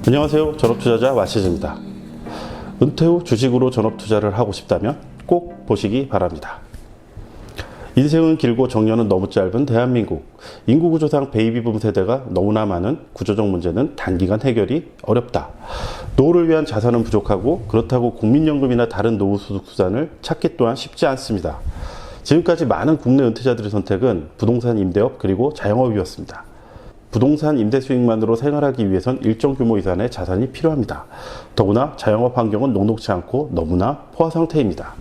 안녕하세요. 전업투자자 마시즈입니다. 은퇴 후 주식으로 전업투자를 하고 싶다면 꼭 보시기 바랍니다. 인생은 길고 정년은 너무 짧은 대한민국. 인구구조상 베이비붐 세대가 너무나 많은 구조적 문제는 단기간 해결이 어렵다. 노후를 위한 자산은 부족하고 그렇다고 국민연금이나 다른 노후소득 수단을 찾기 또한 쉽지 않습니다. 지금까지 많은 국내 은퇴자들의 선택은 부동산 임대업 그리고 자영업이었습니다. 부동산 임대 수익만으로 생활하기 위해선 일정 규모 이상의 자산이 필요합니다. 더구나 자영업 환경은 녹록지 않고 너무나 포화 상태입니다.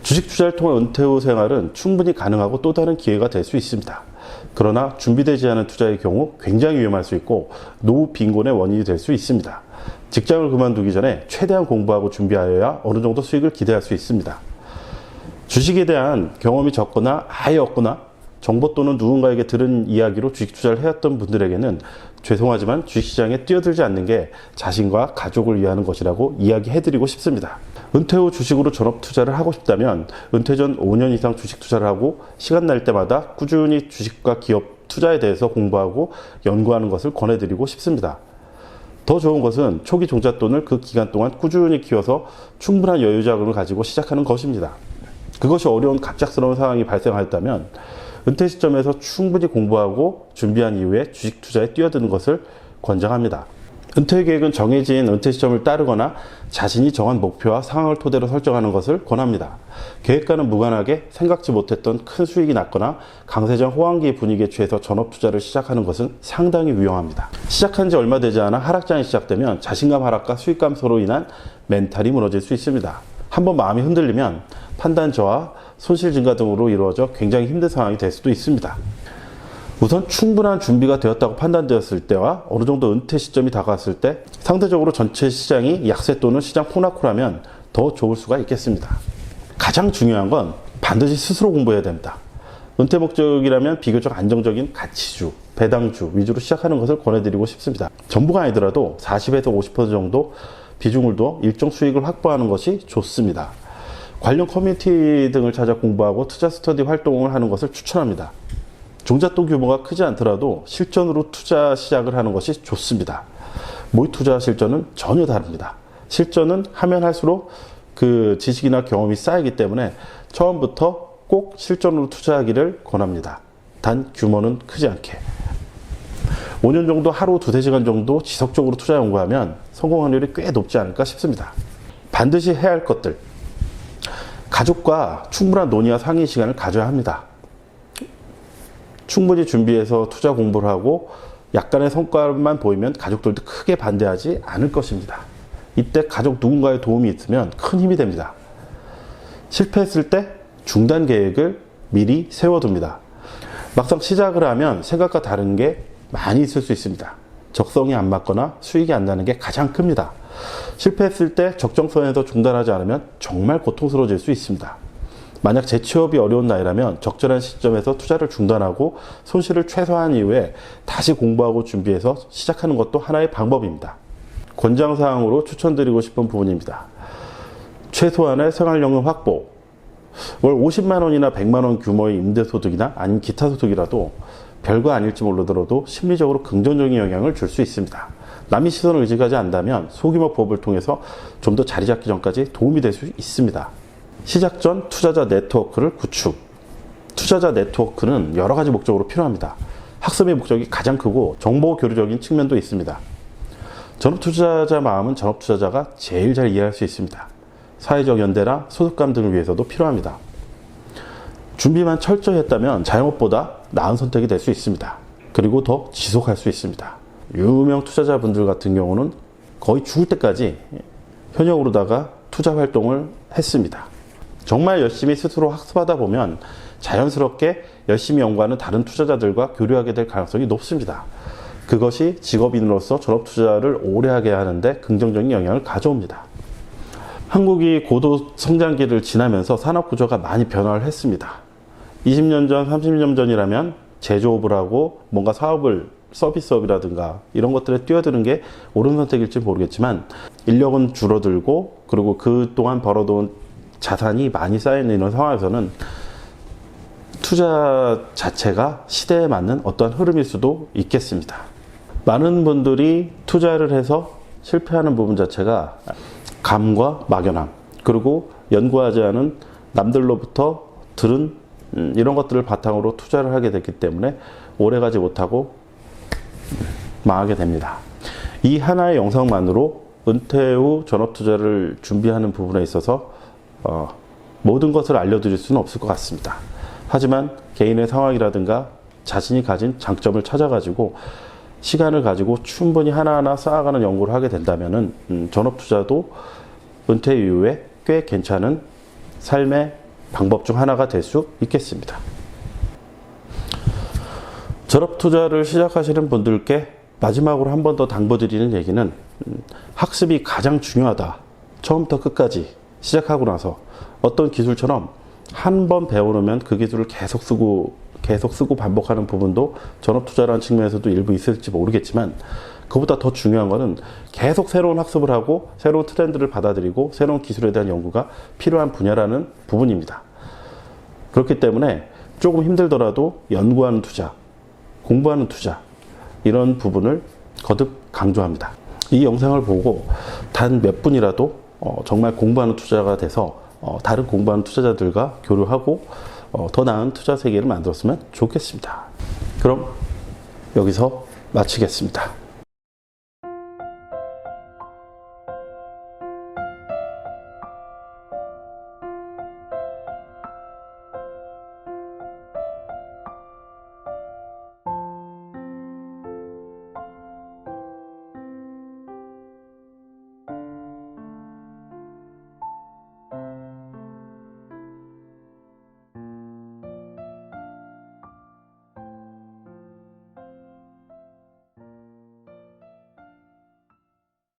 주식 투자를 통한 은퇴 후 생활은 충분히 가능하고 또 다른 기회가 될 수 있습니다. 그러나 준비되지 않은 투자의 경우 굉장히 위험할 수 있고 노후 빈곤의 원인이 될 수 있습니다. 직장을 그만두기 전에 최대한 공부하고 준비하여야 어느 정도 수익을 기대할 수 있습니다. 주식에 대한 경험이 적거나 아예 없거나 정보 또는 누군가에게 들은 이야기로 주식 투자를 해왔던 분들에게는 죄송하지만 주식시장에 뛰어들지 않는 게 자신과 가족을 위하는 것이라고 이야기해드리고 싶습니다. 은퇴 후 주식으로 전업 투자를 하고 싶다면 은퇴 전 5년 이상 주식 투자를 하고 시간 날 때마다 꾸준히 주식과 기업 투자에 대해서 공부하고 연구하는 것을 권해드리고 싶습니다. 더 좋은 것은 초기 종잣돈을 그 기간 동안 꾸준히 키워서 충분한 여유 자금을 가지고 시작하는 것입니다. 그것이 어려운 갑작스러운 상황이 발생하였다면 은퇴 시점에서 충분히 공부하고 준비한 이후에 주식 투자에 뛰어드는 것을 권장합니다. 은퇴 계획은 정해진 은퇴 시점을 따르거나 자신이 정한 목표와 상황을 토대로 설정하는 것을 권합니다. 계획과는 무관하게 생각지 못했던 큰 수익이 났거나 강세장 호황기 분위기에 취해서 전업 투자를 시작하는 것은 상당히 위험합니다. 시작한 지 얼마 되지 않아 하락장이 시작되면 자신감 하락과 수익 감소로 인한 멘탈이 무너질 수 있습니다. 한번 마음이 흔들리면 판단 저하, 손실 증가 등으로 이루어져 굉장히 힘든 상황이 될 수도 있습니다. 우선 충분한 준비가 되었다고 판단되었을 때와 어느 정도 은퇴 시점이 다가왔을 때 상대적으로 전체 시장이 약세 또는 시장 폭락후라면 더 좋을 수가 있겠습니다. 가장 중요한 건 반드시 스스로 공부해야 됩니다. 은퇴 목적이라면 비교적 안정적인 가치주, 배당주 위주로 시작하는 것을 권해드리고 싶습니다. 전부가 아니더라도 40에서 50% 정도 비중을 둬 일정 수익을 확보하는 것이 좋습니다. 관련 커뮤니티 등을 찾아 공부하고 투자 스터디 활동을 하는 것을 추천합니다. 종잣돈 규모가 크지 않더라도 실전으로 투자 시작을 하는 것이 좋습니다. 모의 투자 실전은 전혀 다릅니다. 실전은 하면 할수록 그 지식이나 경험이 쌓이기 때문에 처음부터 꼭 실전으로 투자하기를 권합니다. 단 규모는 크지 않게. 5년 정도 하루 2-3시간 정도 지속적으로 투자 연구하면 성공 확률이 꽤 높지 않을까 싶습니다. 반드시 해야 할 것들. 가족과 충분한 논의와 상의 시간을 가져야 합니다. 충분히 준비해서 투자 공부를 하고 약간의 성과만 보이면 가족들도 크게 반대하지 않을 것입니다. 이때 가족 누군가의 도움이 있으면 큰 힘이 됩니다. 실패했을 때 중단 계획을 미리 세워둡니다. 막상 시작을 하면 생각과 다른 게 많이 있을 수 있습니다. 적성이 안 맞거나 수익이 안 나는 게 가장 큽니다. 실패했을 때 적정선에서 중단하지 않으면 정말 고통스러워질 수 있습니다. 만약 재취업이 어려운 나이라면 적절한 시점에서 투자를 중단하고 손실을 최소화한 이후에 다시 공부하고 준비해서 시작하는 것도 하나의 방법입니다. 권장사항으로 추천드리고 싶은 부분입니다. 최소한의 생활연금 확보. 월 50만 원이나 100만 원 규모의 임대소득이나 아니면 기타 소득이라도 별거 아닐지 모르더라도 심리적으로 긍정적인 영향을 줄 수 있습니다. 남의 시선을 의식하지 않다면 소규모 부업을 통해서 좀 더 자리 잡기 전까지 도움이 될 수 있습니다. 시작 전 투자자 네트워크를 구축. 투자자 네트워크는 여러 가지 목적으로 필요합니다. 학습의 목적이 가장 크고 정보 교류적인 측면도 있습니다. 전업투자자 마음은 전업투자자가 제일 잘 이해할 수 있습니다. 사회적 연대나 소속감 등을 위해서도 필요합니다. 준비만 철저히 했다면 자영업보다 나은 선택이 될 수 있습니다. 그리고 더 지속할 수 있습니다. 유명 투자자분들 같은 경우는 거의 죽을 때까지 현역으로다가 투자 활동을 했습니다. 정말 열심히 스스로 학습하다 보면 자연스럽게 열심히 연구하는 다른 투자자들과 교류하게 될 가능성이 높습니다. 그것이 직업인으로서 전업투자를 오래 하게 하는데 긍정적인 영향을 가져옵니다. 한국이 고도 성장기를 지나면서 산업구조가 많이 변화를 했습니다. 20년 전, 30년 전이라면 제조업을 하고 뭔가 사업을 서비스업이라든가 이런 것들에 뛰어드는 게 옳은 선택일지 모르겠지만 인력은 줄어들고 그리고 그동안 벌어둔 자산이 많이 쌓여있는 이런 상황에서는 투자 자체가 시대에 맞는 어떠한 흐름일 수도 있겠습니다. 많은 분들이 투자를 해서 실패하는 부분 자체가 감과 막연함, 그리고 연구하지 않은 남들로부터 들은 이런 것들을 바탕으로 투자를 하게 됐기 때문에 오래가지 못하고 망하게 됩니다. 이 하나의 영상만으로 은퇴 후 전업투자를 준비하는 부분에 있어서 모든 것을 알려드릴 수는 없을 것 같습니다. 하지만 개인의 상황이라든가 자신이 가진 장점을 찾아가지고 시간을 가지고 충분히 하나하나 쌓아가는 연구를 하게 된다면 전업투자도 은퇴 이후에 꽤 괜찮은 삶의 방법 중 하나가 될 수 있겠습니다. 전업투자를 시작하시는 분들께 마지막으로 한 번 더 당부드리는 얘기는 학습이 가장 중요하다. 처음부터 끝까지 시작하고 나서 어떤 기술처럼 한 번 배워놓으면 그 기술을 계속 쓰고 반복하는 부분도 전업투자라는 측면에서도 일부 있을지 모르겠지만, 그보다 더 중요한 거는 계속 새로운 학습을 하고 새로운 트렌드를 받아들이고 새로운 기술에 대한 연구가 필요한 분야라는 부분입니다. 그렇기 때문에 조금 힘들더라도 연구하는 투자, 공부하는 투자, 이런 부분을 거듭 강조합니다. 이 영상을 보고 단 몇 분이라도 정말 공부하는 투자가 돼서 다른 공부하는 투자자들과 교류하고 더 나은 투자 세계를 만들었으면 좋겠습니다. 그럼 여기서 마치겠습니다.